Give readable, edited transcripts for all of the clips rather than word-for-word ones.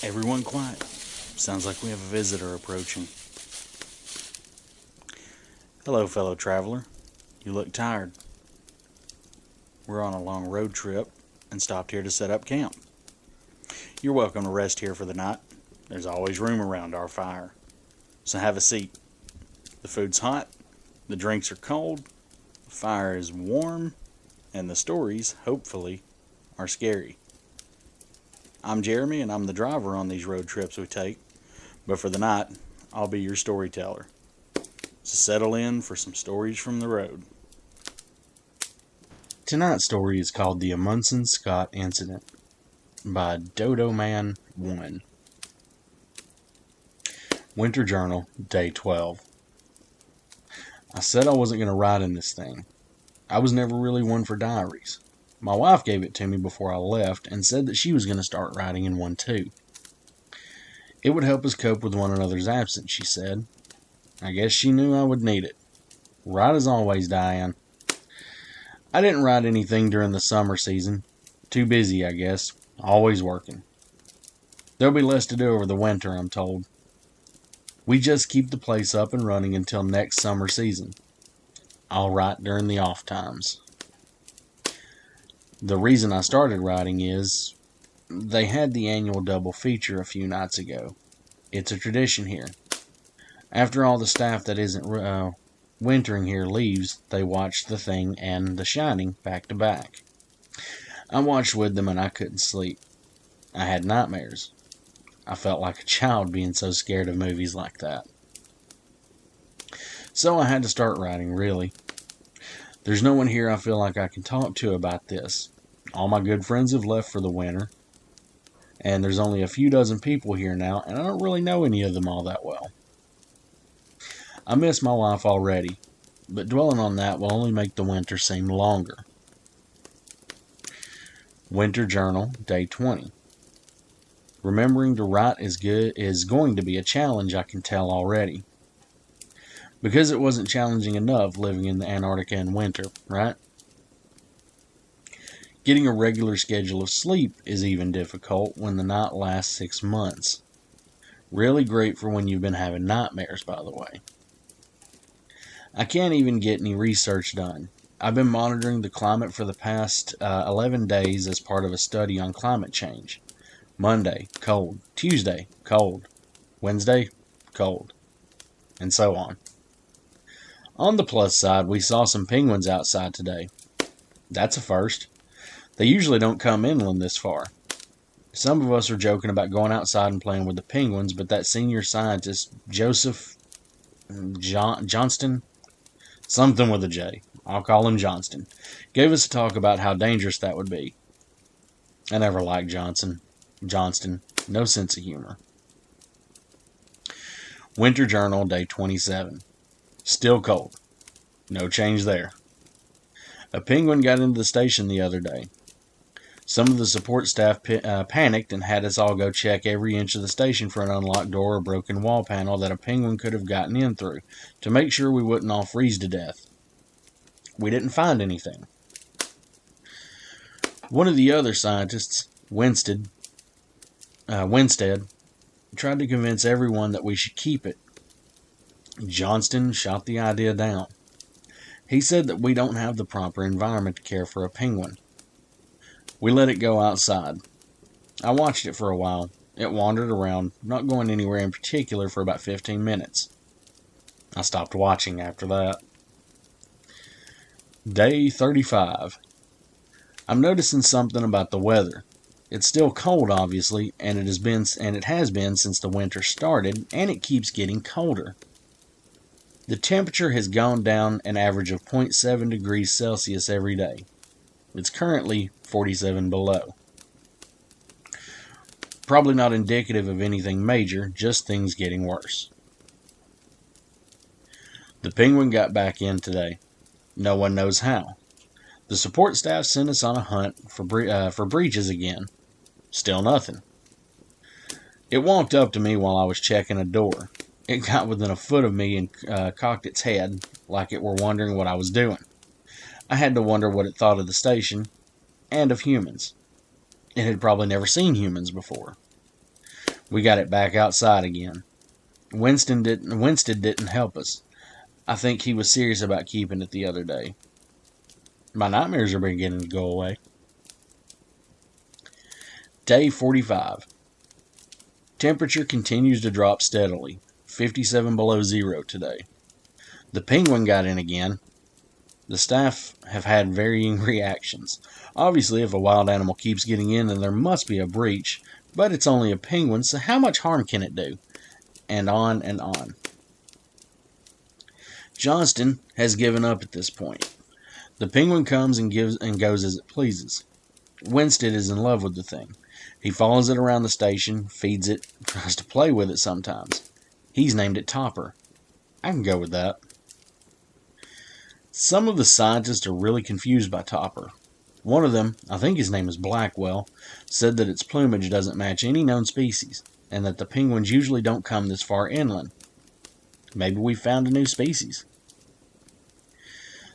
Everyone quiet. Sounds like we have a visitor approaching. Hello, fellow traveler. You look tired. We're on a long road trip and stopped here to set up camp. You're welcome to rest here for the night. There's always room around our fire. So have a seat. The food's hot, the drinks are cold, the fire is warm, and the stories, hopefully, are scary. I'm Jeremy, and I'm the driver on these road trips we take, but for the night, I'll be your storyteller. So settle in for some stories from the road. Tonight's story is called The Amundsen-Scott Incident by Dodo Man 1. Winter Journal, Day 12. I said I wasn't going to write in this thing. I was never really one for diaries. My wife gave it to me before I left and said that she was going to start writing in one too. It would help us cope with one another's absence, she said. I guess she knew I would need it. Right as always, Diane. I didn't write anything during the summer season. Too busy, I guess. Always working. There'll be less to do over the winter, I'm told. We just keep the place up and running until next summer season. I'll write during the off times. The reason I started writing is they had the annual double feature a few nights ago. It's a tradition here. After all the staff that isn't wintering here leaves, they watch The Thing and The Shining back to back. I watched with them and I couldn't sleep. I had nightmares. I felt like a child being so scared of movies like that. So I had to start writing, really. There's no one here I feel like I can talk to about this. All my good friends have left for the winter, and there's only a few dozen people here now, and I don't really know any of them all that well. I miss my wife already, but dwelling on that will only make the winter seem longer. Winter Journal, Day 20. Remembering to write is going to be a challenge, I can tell already. Because it wasn't challenging enough living in the Antarctica in winter, right? Getting a regular schedule of sleep is even difficult when the night lasts 6 months. Really great for when you've been having nightmares, by the way. I can't even get any research done. I've been monitoring the climate for the past 11 days as part of a study on climate change. Monday, cold. Tuesday, cold. Wednesday, cold. And so on. On the plus side, we saw some penguins outside today. That's a first. They usually don't come inland this far. Some of us are joking about going outside and playing with the penguins, but that senior scientist, Joseph Johnston, something with a J, I'll call him Johnston, gave us a talk about how dangerous that would be. I never liked Johnston. No sense of humor. Winter Journal, Day 27. Still cold. No change there. A penguin got into the station the other day. Some of the support staff panicked and had us all go check every inch of the station for an unlocked door or broken wall panel that a penguin could have gotten in through, to make sure we wouldn't all freeze to death. We didn't find anything. One of the other scientists, Winstead, tried to convince everyone that we should keep it. Johnston shot the idea down. He said that we don't have the proper environment to care for a penguin. We let it go outside. I watched it for a while. It wandered around, not going anywhere in particular for about 15 minutes. I stopped watching after that. Day 35. I'm noticing something about the weather. It's still cold, obviously, and it has been since the winter started, and it keeps getting colder. The temperature has gone down an average of 0.7 degrees Celsius every day. It's currently 47 below. Probably not indicative of anything major, just things getting worse. The penguin got back in today. No one knows how. The support staff sent us on a hunt for breaches again. Still nothing. It walked up to me while I was checking a door. It got within a foot of me and cocked its head like it were wondering what I was doing. I had to wonder what it thought of the station and of humans. It had probably never seen humans before. We got it back outside again. Winston didn't help us. I think he was serious about keeping it the other day. My nightmares are beginning to go away. Day 45. Temperature continues to drop steadily. 57 below zero today. The penguin got in again. The staff have had varying reactions. Obviously, if a wild animal keeps getting in, then there must be a breach, but it's only a penguin, so how much harm can it do? And on and on. Johnston has given up at this point. The penguin comes and goes as it pleases. Winstead is in love with the thing. He follows it around the station, feeds it, tries to play with it sometimes. He's named it Topper. I can go with that. Some of the scientists are really confused by Topper. One of them, I think his name is Blackwell, said that its plumage doesn't match any known species, and that the penguins usually don't come this far inland. Maybe we found a new species.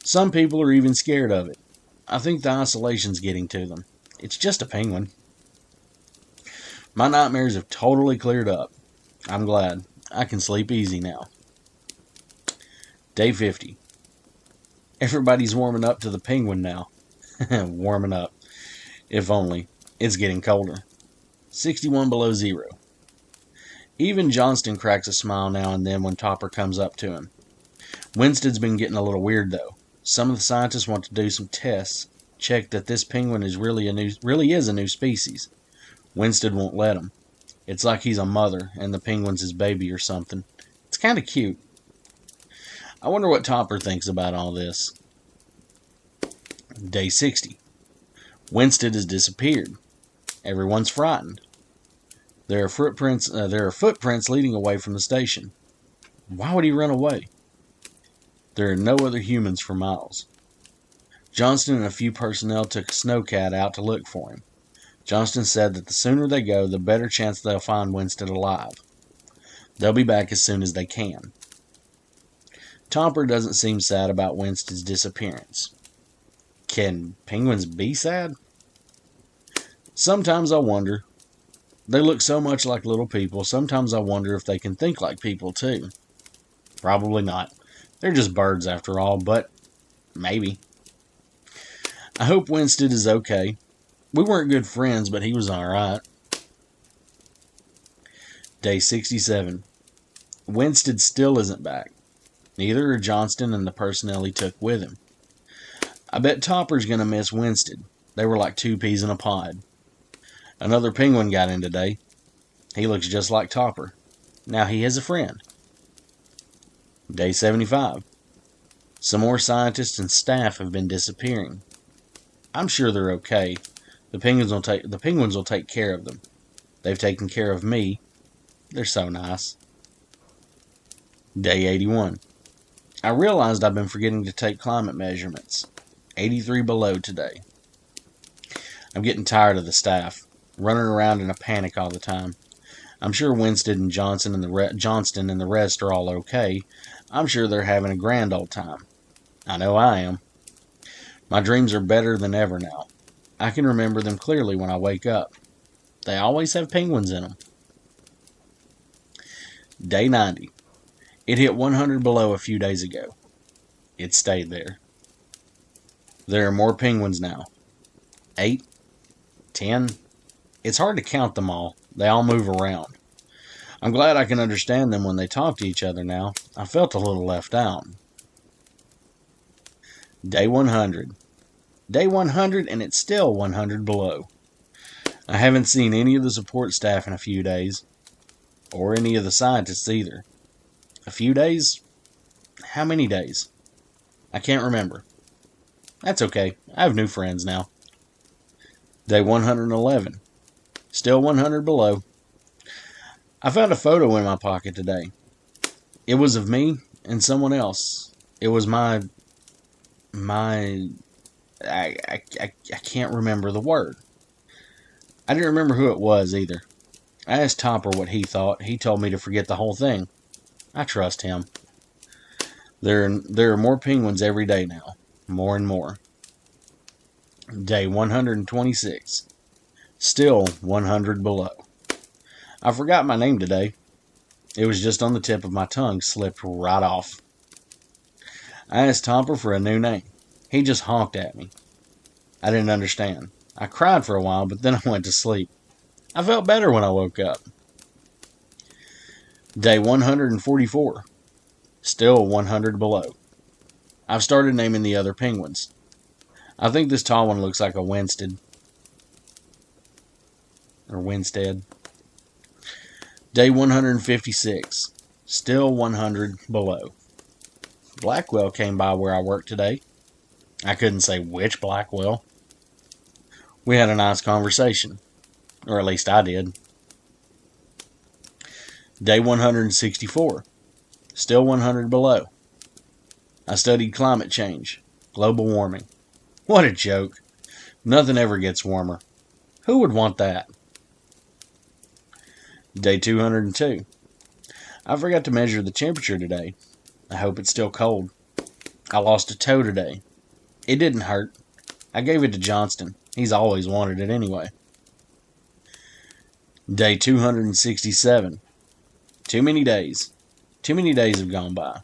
Some people are even scared of it. I think the isolation's getting to them. It's just a penguin. My nightmares have totally cleared up. I'm glad. I can sleep easy now. Day 50. Everybody's warming up to the penguin now. Warming up. If only. It's getting colder. 61 below zero. Even Johnston cracks a smile now and then when Topper comes up to him. Winstead's been getting a little weird though. Some of the scientists want to do some tests, check that this penguin is really is a new species. Winstead won't let him. It's like he's a mother and the penguin's his baby or something. It's kind of cute. I wonder what Topper thinks about all this. Day 60. Winstead has disappeared. Everyone's frightened. There are footprints leading away from the station. Why would he run away? There are no other humans for miles. Johnston and a few personnel took a snowcat out to look for him. Johnston said that the sooner they go, the better chance they'll find Winstead alive. They'll be back as soon as they can. Topper doesn't seem sad about Winstead's disappearance. Can penguins be sad? Sometimes I wonder. They look so much like little people, sometimes I wonder if they can think like people too. Probably not. They're just birds after all, but maybe. I hope Winstead is okay. We weren't good friends, but he was alright. Day 67. Winstead still isn't back. Neither are Johnston and the personnel he took with him. I bet Topper's going to miss Winstead. They were like two peas in a pod. Another penguin got in today. He looks just like Topper. Now he has a friend. Day 75. Some more scientists and staff have been disappearing. I'm sure they're okay. The penguins will take care of them. They've taken care of me. They're so nice. Day 81. I realized I've been forgetting to take climate measurements. 83 below today. I'm getting tired of the staff, running around in a panic all the time. I'm sure Winstead and Johnston and the rest are all okay. I'm sure they're having a grand old time. I know I am. My dreams are better than ever now. I can remember them clearly when I wake up. They always have penguins in them. Day 90. It hit 100 below a few days ago. It stayed there. There are more penguins now. 8, 10. It's hard to count them all. They all move around. I'm glad I can understand them when they talk to each other now. I felt a little left out. Day 100. Day 100 and it's still 100 below. I haven't seen any of the support staff in a few days. Or any of the scientists either. A few days? How many days? I can't remember. That's okay. I have new friends now. Day 111. Still 100 below. I found a photo in my pocket today. It was of me and someone else. It was I can't remember the word. I didn't remember who it was either. I asked Topper what he thought. He told me to forget the whole thing. I trust him. There are more penguins every day now. More and more. Day 126. Still 100 below. I forgot my name today. It was just on the tip of my tongue, slipped right off. I asked Topper for a new name. He just honked at me. I didn't understand. I cried for a while, but then I went to sleep. I felt better when I woke up. Day 144. Still 100 below. I've started naming the other penguins. I think this tall one looks like a Winstead. Day 156. Still 100 below. Blackwell came by where I work today. I couldn't say which Blackwell. We had a nice conversation. Or at least I did. Day 164. Still 100 below. I studied climate change. Global warming. What a joke. Nothing ever gets warmer. Who would want that? Day 202. I forgot to measure the temperature today. I hope it's still cold. I lost a toe today. It didn't hurt. I gave it to Johnston. He's always wanted it anyway. Day 267. Too many days. Too many days have gone by.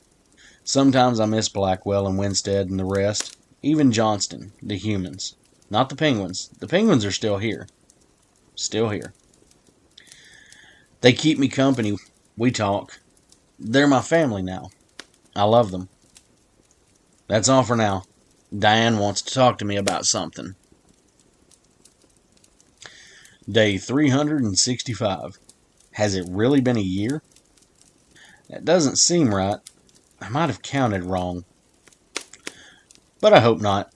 Sometimes I miss Blackwell and Winstead and the rest. Even Johnston, the humans. Not the penguins. The penguins are still here. Still here. They keep me company. We talk. They're my family now. I love them. That's all for now. Diane wants to talk to me about something. Day 365. Has it really been a year? That doesn't seem right. I might have counted wrong. But I hope not.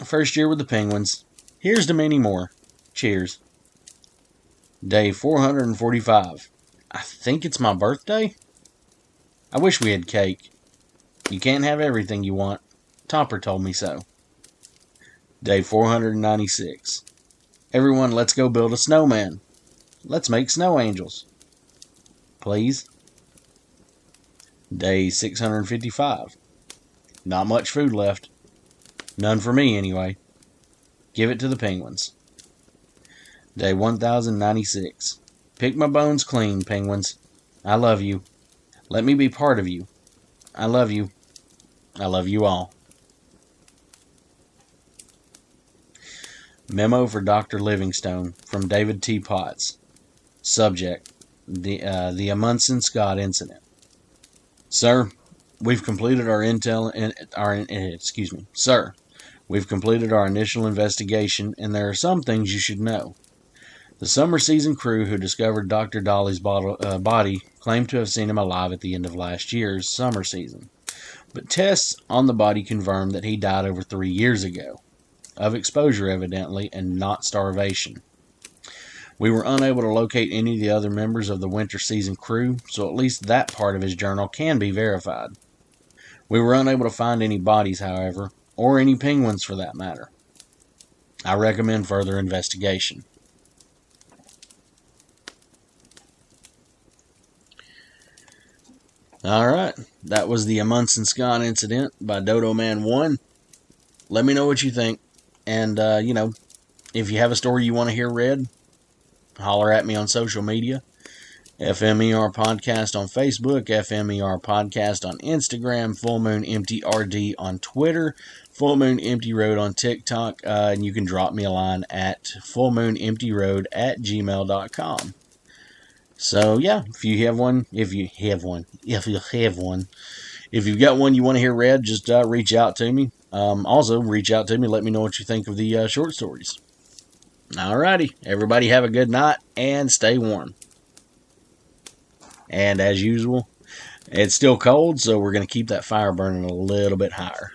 First year with the penguins. Here's to many more. Cheers. Day 445. I think it's my birthday? I wish we had cake. You can't have everything you want. Topper told me so. Day 496. Everyone, let's go build a snowman. Let's make snow angels. Please. Day 655. Not much food left. None for me, anyway. Give it to the penguins. Day 1096. Pick my bones clean, penguins. I love you. Let me be part of you. I love you. I love you all. Memo for Dr. Livingstone from David T. Potts. Subject: the Amundsen-Scott incident. Sir, we've completed our Sir, we've completed our initial investigation, and there are some things you should know. The summer season crew who discovered Dr. Dolly's body claimed to have seen him alive at the end of last year's summer season, but tests on the body confirmed that he died over 3 years ago. Of exposure, evidently, and not starvation. We were unable to locate any of the other members of the winter season crew, so at least that part of his journal can be verified. We were unable to find any bodies, however, or any penguins for that matter. I recommend further investigation. Alright, that was the Amundsen-Scott incident by Dodo Man 1. Let me know what you think. And, if you have a story you want to hear read, holler at me on social media. FMER Podcast on Facebook, FMER Podcast on Instagram, Full Moon Empty RD on Twitter, Full Moon Empty Road on TikTok, and you can drop me a line at fullmoonemptyroad@gmail.com. So, yeah, if you've got one you want to hear read, just reach out to me. Also, reach out to me. Let me know what you think of the short stories. Alrighty. Everybody have a good night and stay warm. And as usual, it's still cold, so we're going to keep that fire burning a little bit higher.